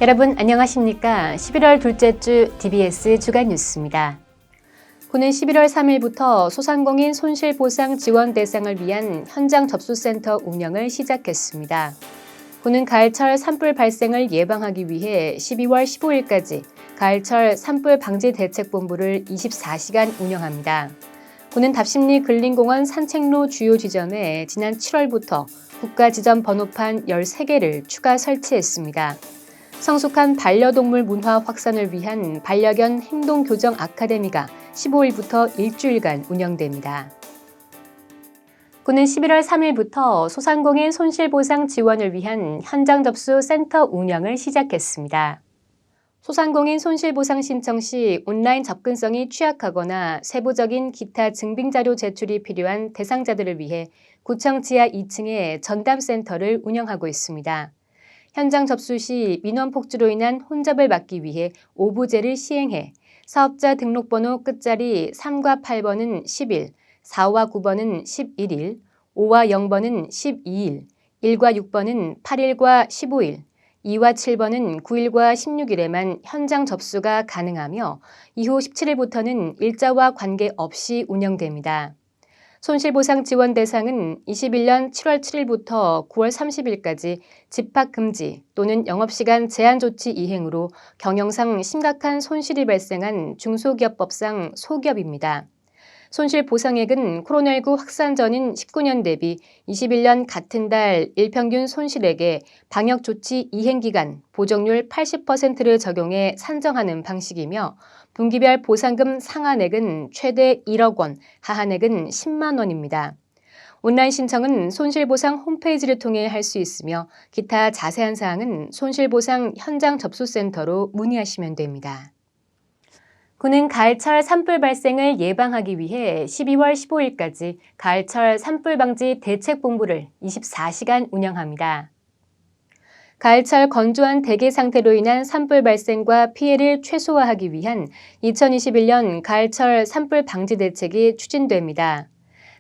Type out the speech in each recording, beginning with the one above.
여러분 안녕하십니까? 11월 둘째 주 DBS 주간 뉴스입니다. 군은 11월 3일부터 소상공인 손실보상 지원 대상을 위한 현장 접수센터 운영을 시작했습니다. 군은 가을철 산불 발생을 예방하기 위해 12월 15일까지 가을철 산불 방지 대책본부를 24시간 운영합니다. 군은 답심리 근린공원 산책로 주요 지점에 지난 7월부터 국가지점 번호판 13개를 추가 설치했습니다. 성숙한 반려동물 문화 확산을 위한 반려견 행동교정 아카데미가 15일부터 일주일간 운영됩니다. 군은 11월 3일부터 소상공인 손실보상 지원을 위한 현장 접수 센터 운영을 시작했습니다. 소상공인 손실보상 신청 시 온라인 접근성이 취약하거나 세부적인 기타 증빙자료 제출이 필요한 대상자들을 위해 구청 지하 2층에 전담센터를 운영하고 있습니다. 현장 접수 시 민원 폭주로 인한 혼잡을 막기 위해 5부제를 시행해 사업자 등록번호 끝자리 3과 8번은 10일, 4와 9번은 11일, 5와 0번은 12일, 1과 6번은 8일과 15일, 2와 7번은 9일과 16일에만 현장 접수가 가능하며 이후 17일부터는 일자와 관계없이 운영됩니다. 손실보상 지원 대상은 21년 7월 7일부터 9월 30일까지 집합금지 또는 영업시간 제한 조치 이행으로 경영상 심각한 손실이 발생한 중소기업법상 소기업입니다. 손실보상액은 코로나19 확산 전인 19년 대비 21년 같은 달 일평균 손실액에 방역조치 이행기간 보정률 80%를 적용해 산정하는 방식이며 분기별 보상금 상한액은 최대 1억 원, 하한액은 10만 원입니다. 온라인 신청은 손실보상 홈페이지를 통해 할 수 있으며 기타 자세한 사항은 손실보상 현장 접수센터로 문의하시면 됩니다. 군은 가을철 산불 발생을 예방하기 위해 12월 15일까지 가을철 산불 방지 대책본부를 24시간 운영합니다. 가을철 건조한 대기 상태로 인한 산불 발생과 피해를 최소화하기 위한 2021년 가을철 산불 방지 대책이 추진됩니다.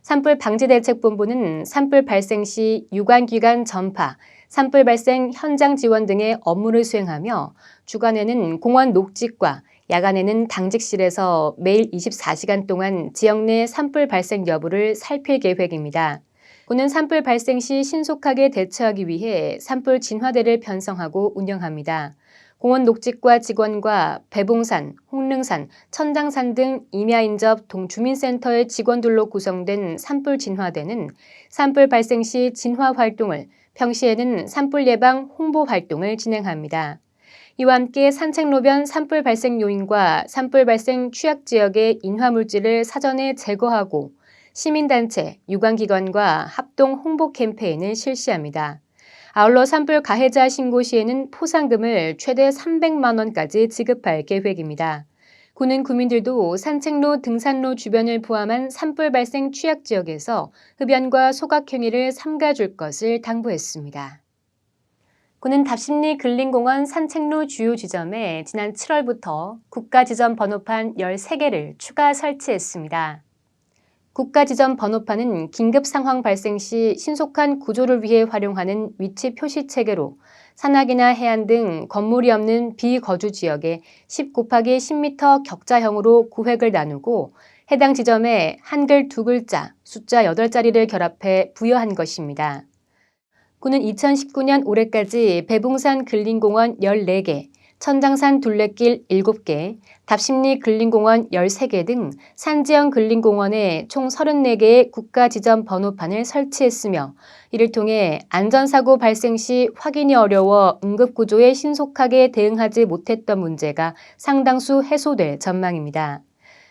산불 방지 대책본부는 산불 발생 시 유관기관 전파, 산불 발생 현장 지원 등의 업무를 수행하며 주간에는 공원 녹직과 야간에는 당직실에서 매일 24시간 동안 지역 내 산불 발생 여부를 살필 계획입니다. 군은 산불 발생 시 신속하게 대처하기 위해 산불 진화대를 편성하고 운영합니다. 공원 녹직과 직원과 배봉산, 홍릉산, 천당산 등 임야인접 동주민센터의 직원들로 구성된 산불 진화대는 산불 발생 시 진화 활동을, 평시에는 산불 예방 홍보 활동을 진행합니다. 이와 함께 산책로변 산불 발생 요인과 산불 발생 취약 지역의 인화물질을 사전에 제거하고 시민단체, 유관기관과 합동 홍보 캠페인을 실시합니다. 아울러 산불 가해자 신고 시에는 포상금을 최대 300만 원까지 지급할 계획입니다. 군은 구민들도 산책로, 등산로 주변을 포함한 산불 발생 취약 지역에서 흡연과 소각 행위를 삼가줄 것을 당부했습니다. 군은 답심리 근린공원 산책로 주요 지점에 지난 7월부터 국가지점 번호판 13개를 추가 설치했습니다. 국가지점 번호판은 긴급 상황 발생 시 신속한 구조를 위해 활용하는 위치 표시 체계로 산악이나 해안 등 건물이 없는 비거주 지역에 10×10m 격자형으로 구획을 나누고 해당 지점에 한글 2글자, 숫자 8자리를 결합해 부여한 것입니다. 군은 2019년 올해까지 배봉산 근린공원 14개, 천장산 둘레길 7개, 답심리 근린공원 13개 등 산지형 근린공원에 총 34개의 국가지점 번호판을 설치했으며 이를 통해 안전사고 발생 시 확인이 어려워 응급구조에 신속하게 대응하지 못했던 문제가 상당수 해소될 전망입니다.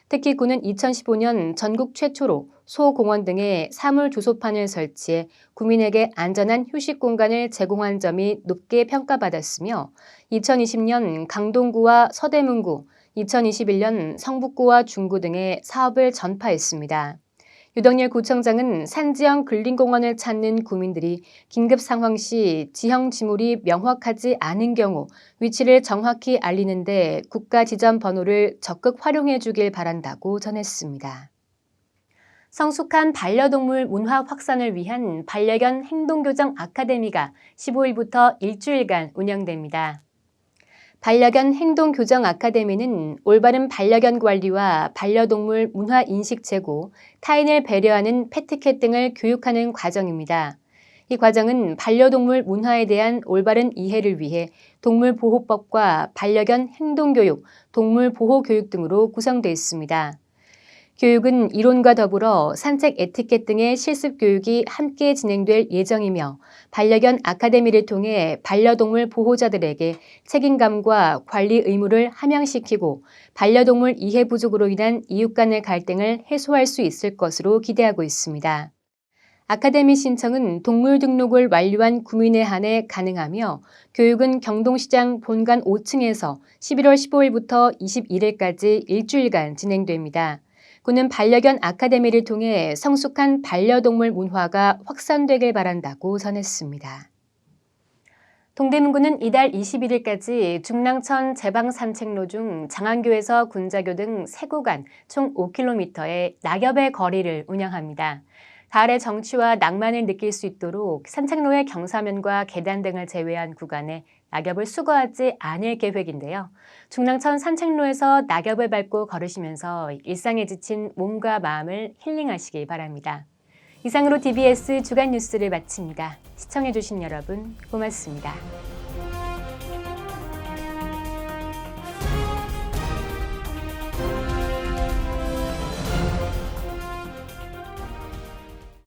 특히 군은 2015년 전국 최초로 소공원 등에 사물주소판을 설치해 구민에게 안전한 휴식 공간을 제공한 점이 높게 평가받았으며 2020년 강동구와 서대문구, 2021년 성북구와 중구 등의 사업을 전파했습니다. 유덕열 구청장은 산지형 근린공원을 찾는 구민들이 긴급 상황 시 지형 지물이 명확하지 않은 경우 위치를 정확히 알리는 데 국가지점 번호를 적극 활용해 주길 바란다고 전했습니다. 성숙한 반려동물 문화 확산을 위한 반려견 행동교정 아카데미가 15일부터 일주일간 운영됩니다. 반려견 행동교정 아카데미는 올바른 반려견 관리와 반려동물 문화 인식 제고, 타인을 배려하는 패티켓 등을 교육하는 과정입니다. 이 과정은 반려동물 문화에 대한 올바른 이해를 위해 동물보호법과 반려견 행동교육, 동물보호교육 등으로 구성되어 있습니다. 교육은 이론과 더불어 산책 에티켓 등의 실습 교육이 함께 진행될 예정이며 반려견 아카데미를 통해 반려동물 보호자들에게 책임감과 관리 의무를 함양시키고 반려동물 이해 부족으로 인한 이웃 간의 갈등을 해소할 수 있을 것으로 기대하고 있습니다. 아카데미 신청은 동물 등록을 완료한 구민에 한해 가능하며 교육은 경동시장 본관 5층에서 11월 15일부터 21일까지 일주일간 진행됩니다. 군은 반려견 아카데미를 통해 성숙한 반려동물 문화가 확산되길 바란다고 전했습니다. 동대문구는 이달 21일까지 중랑천 제방산책로 중 장안교에서 군자교 등 3구간 총 5km의 낙엽의 거리를 운영합니다. 가을의 정취와 낭만을 느낄 수 있도록 산책로의 경사면과 계단 등을 제외한 구간에 낙엽을 수거하지 않을 계획인데요. 중랑천 산책로에서 낙엽을 밟고 걸으시면서 일상에 지친 몸과 마음을 힐링하시기 바랍니다. 이상으로 DBS 주간 뉴스를 마칩니다. 시청해주신 여러분 고맙습니다.